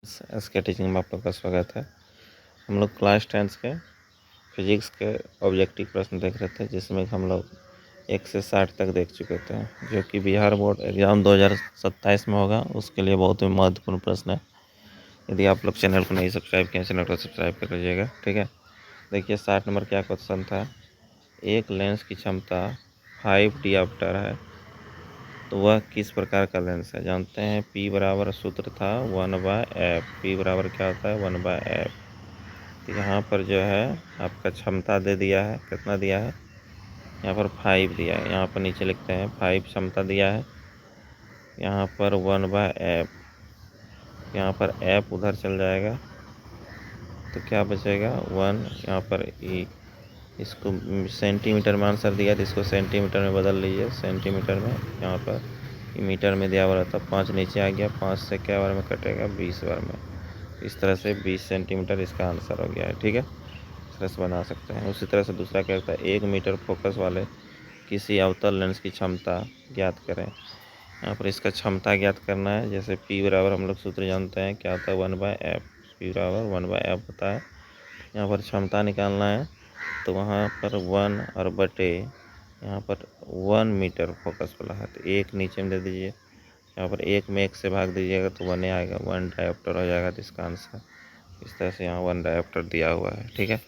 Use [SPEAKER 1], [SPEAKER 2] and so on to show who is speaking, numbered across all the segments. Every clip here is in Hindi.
[SPEAKER 1] एस के टीचिंग में आप लोग का स्वागत है। हम लोग क्लास 10 के फिजिक्स के ऑब्जेक्टिव प्रश्न देख रहे थे, जिसमें हम लोग 1 से 60 तक देख चुके थे, जो कि बिहार बोर्ड एग्ज़ाम 2027 में होगा। उसके लिए बहुत ही महत्वपूर्ण प्रश्न है। यदि आप लोग चैनल को नहीं सब्सक्राइब किए, चैनल को सब्सक्राइब कर लीजिएगा, ठीक है। देखिए 60 नंबर क्या क्वेश्चन था। एक लेंस की क्षमता 5 diopter है, तो वह किस प्रकार का लेंस है। जानते हैं P बराबर सूत्र था 1/f। P बराबर क्या होता है 1/f। तो यहाँ पर जो है आपका क्षमता दे दिया है, कितना दिया है, यहाँ पर 5 दिया है। यहाँ पर नीचे लिखते हैं 5 क्षमता दिया है, यहाँ पर 1/f, यहाँ पर f उधर चल जाएगा तो क्या बचेगा 1। यहाँ पर इसको सेंटीमीटर में आंसर दिया तो इसको सेंटीमीटर में बदल लीजिए, सेंटीमीटर में। यहाँ पर मीटर में दिया हुआ रहता, 5 नीचे आ गया, 5 से क्या बार में कटेगा 20 बार में। इस तरह से 20 सेंटीमीटर इसका आंसर हो गया है, ठीक है। इस तरह से बना सकते हैं। उसी तरह से दूसरा क्या होता है, 1 मीटर फोकस वाले किसी अवतल लेंस की क्षमता ज्ञात करें। यहाँ पर इसका क्षमता ज्ञात करना है। जैसे P बराबर हम लोग सूत्र जानते हैं क्या होता है 1/f। P बराबर 1/f होता है। यहाँ पर क्षमता निकालना है तो वहाँ पर 1 और बटे यहाँ पर 1 मीटर फोकस वाला है तो 1 नीचे में दे दीजिए। यहाँ पर 1 में 1 से भाग दीजिएगा तो 1 आएगा, 1 डायोप्टर हो जाएगा। तो इसका आंसर इस तरह से यहाँ 1 डायोप्टर दिया हुआ है, ठीक है।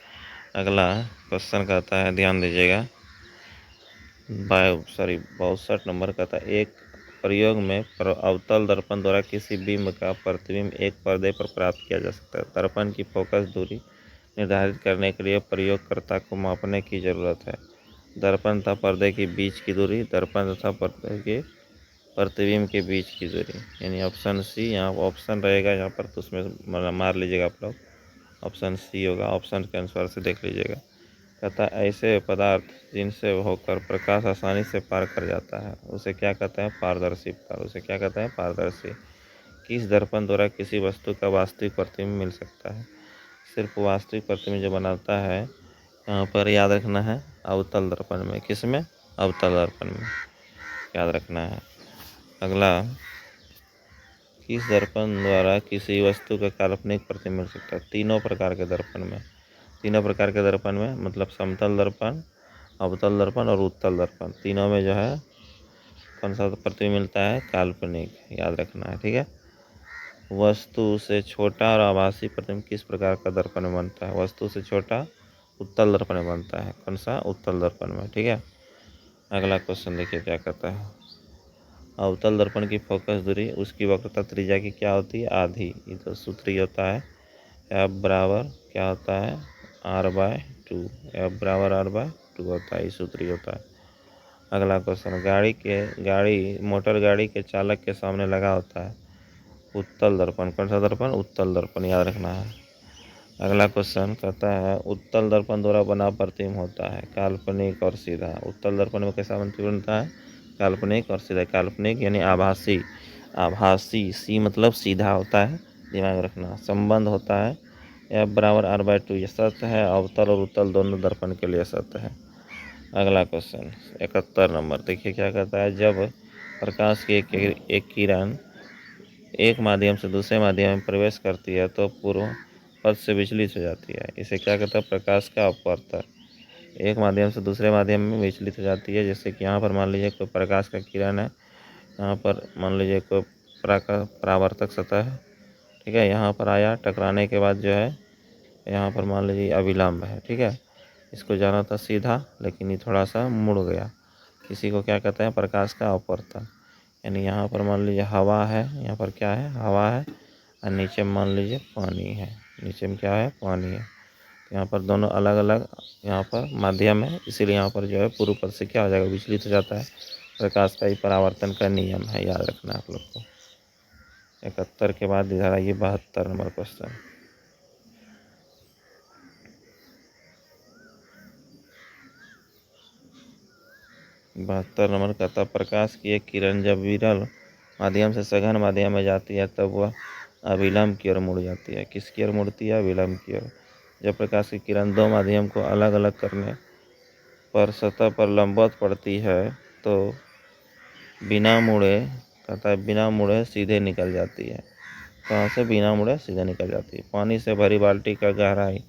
[SPEAKER 1] अगला क्वेश्चन कहता है, ध्यान दीजिएगा, 62 नंबर कहता है, एक प्रयोग में अवतल दर्पण द्वारा किसी बिंब का प्रतिबिंब एक पर्दे पर प्राप्त किया जा सकता है। दर्पण की फोकस दूरी निर्धारित करने के लिए प्रयोगकर्ता को मापने की ज़रूरत है। दर्पण तथा पर्दे के बीच की दूरी, दर्पण तथा पर्दे के प्रतिबिंब के बीच की दूरी, यानी ऑप्शन सी। यहाँ ऑप्शन रहेगा यहाँ पर तो उसमें मार लीजिएगा आप लोग, ऑप्शन सी होगा। ऑप्शन के अनुसार से देख लीजिएगा। कहता है ऐसे पदार्थ जिनसे होकर प्रकाश आसानी से पार कर जाता है उसे क्या कहते हैं, पारदर्शी पार। उसे क्या कहते हैं, पारदर्शी। किस दर्पण द्वारा किसी वस्तु का वास्तविक प्रतिबिंब मिल सकता है। सिर्फ वास्तविक प्रतिबिंब जो बनाता है यहाँ पर याद रखना है अवतल दर्पण में। किस में, अवतल दर्पण में, याद रखना है। अगला, किस दर्पण द्वारा किसी वस्तु का काल्पनिक प्रतिबिंब मिल सकता है। तीनों प्रकार के दर्पण में, तीनों प्रकार के दर्पण में मतलब समतल दर्पण, अवतल दर्पण और उत्तल दर्पण, तीनों में जो है कौन सा प्रतिबिंब मिलता है, काल्पनिक। याद रखना है, ठीक है। वस्तु से छोटा और आभासी प्रतिबिंब किस प्रकार का दर्पण में बनता है। वस्तु से छोटा उत्तल दर्पण में बनता है। कौन सा, उत्तल दर्पण में, ठीक है। अगला क्वेश्चन देखिए क्या कहता है, अवतल दर्पण की फोकस दूरी उसकी वक्रता त्रिज्या की क्या होती है, आधी। ये तो सूत्र ही होता है F बराबर क्या होता है, R/2। F बराबर R/2 होता है, ये सूत्र ही होता है। अगला क्वेश्चन, मोटर गाड़ी के चालक के सामने लगा होता है उत्तल दर्पण। कौन सा दर्पण, उत्तल दर्पण, याद रखना है। अगला क्वेश्चन कहता है उत्तल दर्पण द्वारा बना प्रतिबिंब होता है काल्पनिक और सीधा। उत्तल दर्पण में कैसा प्रतिबिंब बनता है, काल्पनिक और सीधा। काल्पनिक यानी आभासी, आभासी सी मतलब सीधा होता है, दिमाग रखना। संबंध होता है F बराबर R/2, ये सत्य है। अवतल और उत्तल दोनों दर्पण के लिए सत्य है। अगला क्वेश्चन 71 नंबर देखिए क्या कहता है, जब प्रकाश की एक किरण एक माध्यम से दूसरे माध्यम में प्रवेश करती है तो पूर्व पथ से विचलित हो जाती है। इसे क्या कहता है, प्रकाश का अपवर्तन। एक माध्यम से दूसरे माध्यम में विचलित हो जाती है। जैसे कि यहाँ पर मान लीजिए कोई प्रकाश का किरण है, यहाँ पर मान लीजिए कोई परावर्तक सतह है, ठीक है। यहाँ पर आया, टकराने के बाद जो है यहाँ पर मान लीजिए अभिलंब है, ठीक है। इसको जाना था सीधा, लेकिन ये थोड़ा सा मुड़ गया। इसी को क्या कहते हैं, प्रकाश का अपवर्तन। यानी यहाँ पर मान लीजिए हवा है, यहाँ पर क्या है, हवा है, और नीचे मान लीजिए पानी है। नीचे में क्या है, पानी है। तो यहाँ पर दोनों अलग अलग यहाँ पर माध्यम है, इसीलिए यहाँ पर जो है पूर्व पथ से क्या हो जाएगा, विचलित हो जाता है। प्रकाश का ही परावर्तन का नियम है, याद रखना है आप लोग को। 71 के बाद इधर आइए 72 नंबर क्वेश्चन। बहत्तर नंबर कहता, प्रकाश की एक किरण जब विरल माध्यम से सघन माध्यम में जाती है तब वह अभिलंब की ओर मुड़ जाती है। किसकी ओर मुड़ती है, अभिलंब की ओर। जब प्रकाश की किरण दो माध्यम को अलग अलग करने पर सतह पर लंबवत पड़ती है तो बिना मुड़े, कहता है बिना मुड़े सीधे निकल जाती है। कहाँ से बिना मुड़े सीधा निकल जाती है। पानी से भरी बाल्टी का गहराई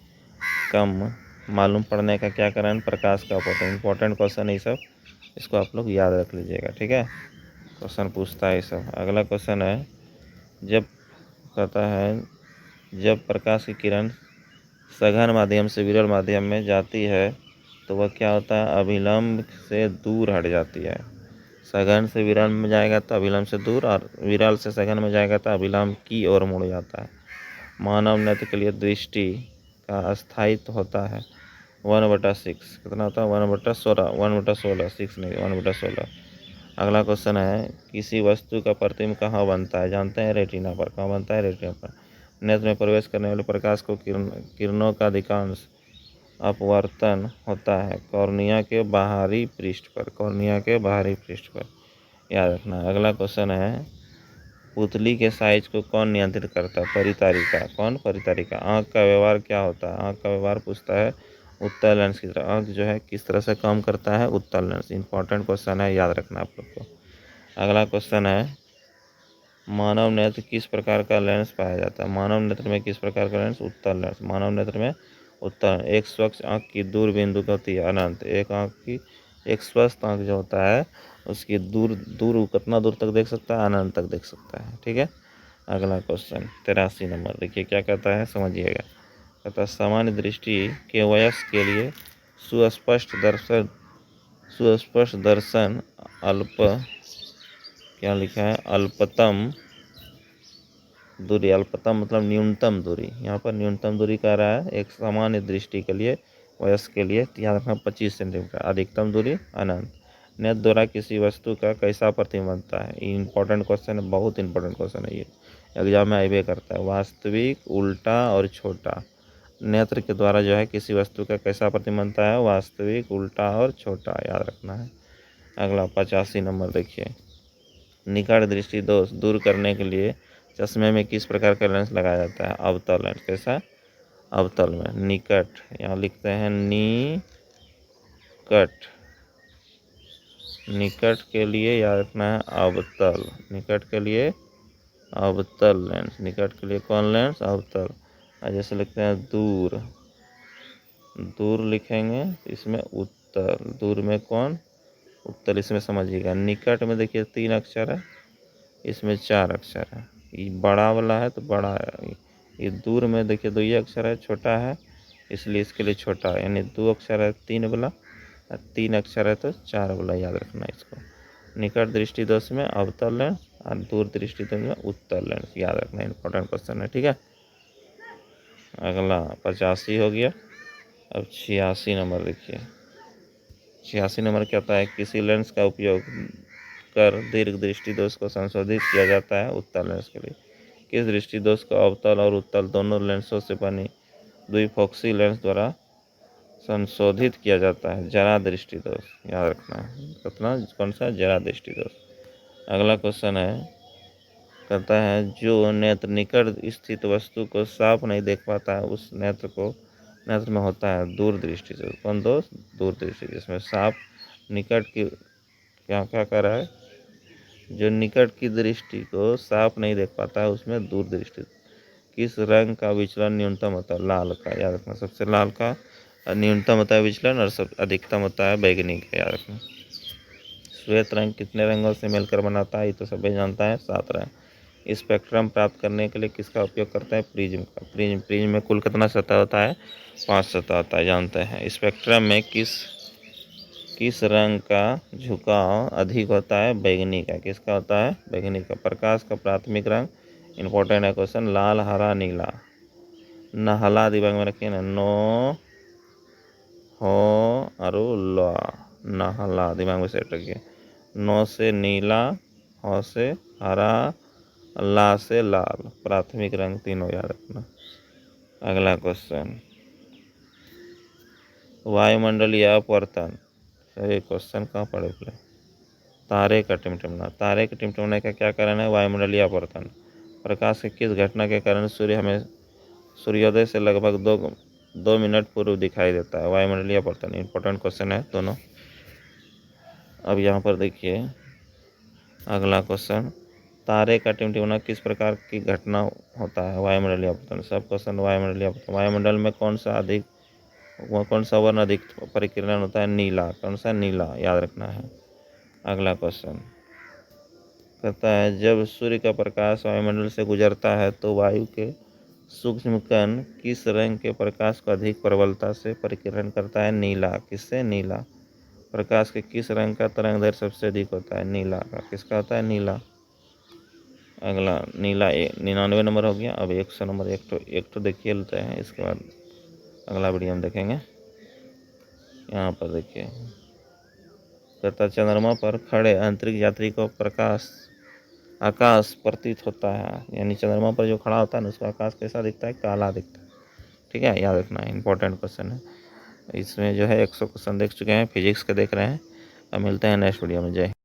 [SPEAKER 1] कम मालूम पड़ने का क्या कारण? प्रकाश का अपवर्तन। इंपॉर्टेंट क्वेश्चन है सब, इसको आप लोग याद रख लीजिएगा, ठीक है। क्वेश्चन पूछता है सब। अगला क्वेश्चन है, जब कहता है जब प्रकाश की किरण सघन माध्यम से विरल माध्यम में जाती है तो वह क्या होता है? अभिलंब से दूर हट जाती है। सघन से विरल में जाएगा तो अभिलंब से दूर, और विरल से सघन में जाएगा तो अभिलंब की ओर मुड़ जाता है। मानव नेत्र के लिए दृष्टि का अस्थायित्व होता है 1/6। कितना होता है? 1/16। 1/16, 6 नहीं, 1/16। अगला क्वेश्चन है, किसी वस्तु का प्रतिबिंब कहाँ बनता है? जानते हैं, रेटिना पर। कहाँ बनता है? रेटिना पर। नेत्र में प्रवेश करने वाले प्रकाश को किरणों का अधिकांश अपवर्तन होता है कॉर्निया के बाहरी पृष्ठ पर। कॉर्निया के बाहरी पृष्ठ पर, याद रखना। अगला क्वेश्चन है, पुतली के साइज को कौन नियंत्रित करता है? परितारिका। कौन? परितारिका। आँख का व्यवहार क्या होता है? आँख का व्यवहार पूछता है उत्तल लेंस की तरह। आँख जो है किस तरह से काम करता है? उत्तल लेंस। इंपॉर्टेंट क्वेश्चन है, याद रखना आप लोग को। अगला क्वेश्चन है, मानव नेत्र किस प्रकार का लेंस पाया जाता है? मानव नेत्र में किस प्रकार का लेंस? उत्तल लेंस। मानव नेत्र में उत्तल। एक स्वच्छ आँख की दूर बिंदु का होती है अनंत। एक स्वस्थ आँख जो होता है उसकी दूर कितना दूर तक देख सकता है? अनंत तक देख सकता है, ठीक है। अगला क्वेश्चन 83 नंबर, देखिए क्या कहता है, समझिएगा। कहता है, सामान्य दृष्टि के वयस्क के लिए सुस्पष्ट दर्शन अल्प, क्या लिखा है? अल्पतम दूरी। अल्पतम मतलब न्यूनतम दूरी। यहाँ पर न्यूनतम दूरी कह रहा है एक सामान्य दृष्टि के लिए, वयस्क के लिए याद रखना 25 सेंटीमीटर। अधिकतम दूरी अनंत। नेत्र द्वारा किसी वस्तु का कैसा प्रतिबिंब बनता है? इंपॉर्टेंट क्वेश्चन है, बहुत इंपॉर्टेंट क्वेश्चन है ये, एग्जाम में आइबे करता है। वास्तविक, उल्टा और छोटा। नेत्र के द्वारा जो है किसी वस्तु का कैसा प्रतिबिंब बनता है? वास्तविक, उल्टा और छोटा, याद रखना है। अगला 85 नंबर देखिए, निकट दृष्टि दोष दूर करने के लिए चश्मे में किस प्रकार का लेंस लगाया जाता है? अवतल लेंस। कैसा? अवतल में। निकट, यहाँ लिखते हैं निकट। निकट के लिए याद रखना है अवतल। निकट के लिए अवतल लेंस। निकट के लिए कौन लेंस? अवतल। जैसे लिखते हैं दूर, दूर लिखेंगे इसमें उत्तल। दूर में कौन? उत्तल। इसमें समझिएगा, निकट में देखिए 3 अक्षर है, इसमें 4 अक्षर है। ये बड़ा वाला है तो बड़ा है। ये दूर में देखिए 2 ही अक्षर है, छोटा है, इसलिए इसके लिए छोटा है। यानी 2 अक्षर है 3 वाला, 3 अक्षर है तो 4 वाला, याद रखना इसको। निकट दृष्टि दोष में अवतल लेंस और दूर दृष्टि दोष में उत्तल लेंस, याद रखना। इंपॉर्टेंट क्वेश्चन है, ठीक है। अगला 85 हो गया। अब 86 नंबर देखिए। 86 नंबर क्या होता है? किसी लेंस का उपयोग कर दीर्घ दृष्टि दोष को संशोधित किया जाता है उत्तल लेंस के लिए। किस दृष्टि दोष को अवतल और उत्तल दोनों लेंसों से बनी द्विफोक्सी लेंस द्वारा संशोधित किया जाता है? जरा दृष्टि दोष, याद रखना है। कितना? कौन सा? जरा दृष्टि दोष। अगला क्वेश्चन है, कहता है जो नेत्र निकट स्थित वस्तु को साफ नहीं देख पाता है उस नेत्र में होता है दूर दृष्टि दोष। कौन दोष? दूर दृष्टि। जिसमें साफ निकट की क्या क्या कर रहा है? जो निकट की दृष्टि को साफ नहीं देख पाता है उसमें दूर दृष्टि। किस रंग का विचलन न्यूनतम होता है? लाल का, याद रखना। सबसे लाल का न्यूनतम होता है विचलन और सब अधिकतम होता है बैगनी का, याद रखना। श्वेत रंग कितने रंगों से मिलकर बनाता है? ये तो सभी जानता है, 7 रंग। स्पेक्ट्रम प्राप्त करने के लिए किसका उपयोग करता है? प्रिज्म का। प्रिज्म में कुल कितना सतह होता है? 5 सतह होता है, जानते हैं। स्पेक्ट्रम में किस रंग का झुकाव अधिक होता है? बैगनी का। किसका होता है? बैगनी का। प्रकाश का प्राथमिक रंग, इंपॉर्टेंट है क्वेश्चन, लाल, हरा, नीला। नहला दिमाग में रखिए ना, नो हो और ला, नहला दिमाग में सेट रखिए। नो से नीला, हो से हरा, ला से लाल। प्राथमिक रंग तीनों, याद रखना। अगला क्वेश्चन, वायुमंडलीय अपवर्तन। ये क्वेश्चन कहाँ पढ़े थे? तारे का टिमटिमना। तारे के टिमटिमने का क्या कारण है? वायुमंडलीय अपवर्तन। प्रकाश की किस घटना के कारण सूर्य हमें सूर्योदय से लगभग 2 मिनट पूर्व दिखाई देता है? वायुमंडलीय अपवर्तन। इंपॉर्टेंट क्वेश्चन है दोनों। अब यहाँ पर देखिए अगला क्वेश्चन, तारे का टिमटिमाना किस प्रकार की घटना होता है? वायुमंडलीय अपतन। सब क्वेश्चन वायुमंडलीय अपतन। वायुमंडल में कौन सा वर्ण अधिक परिकिरण होता है? नीला। कौन सा? नीला, याद रखना है। अगला क्वेश्चन कहता है जब सूर्य का प्रकाश वायुमंडल से गुजरता है तो वायु के सूक्ष्म कण किस रंग के प्रकाश को अधिक प्रबलता से परिकिरण करता है? नीला। किससे? नीला। प्रकाश के किस रंग का तरंगदैर्घ्य सबसे अधिक होता है? नीला का। किसका होता है? नीला। अगला नीला 99 नंबर हो गया। अब 100 नंबर एक तो देखिए लेते हैं, इसके बाद अगला वीडियो हम देखेंगे। यहाँ पर देखिए कहता चंद्रमा पर खड़े अंतरिक्ष यात्री को आकाश प्रतीत होता है, यानी चंद्रमा पर जो खड़ा होता है ना उसका आकाश कैसा दिखता है? काला दिखता है। ठीक है, याद रखना है, इंपॉर्टेंट क्वेश्चन है। इसमें जो है 100 क्वेश्चन देख चुके हैं, फिजिक्स के देख रहे हैं। अब मिलते हैं नेक्स्ट वीडियो में। जय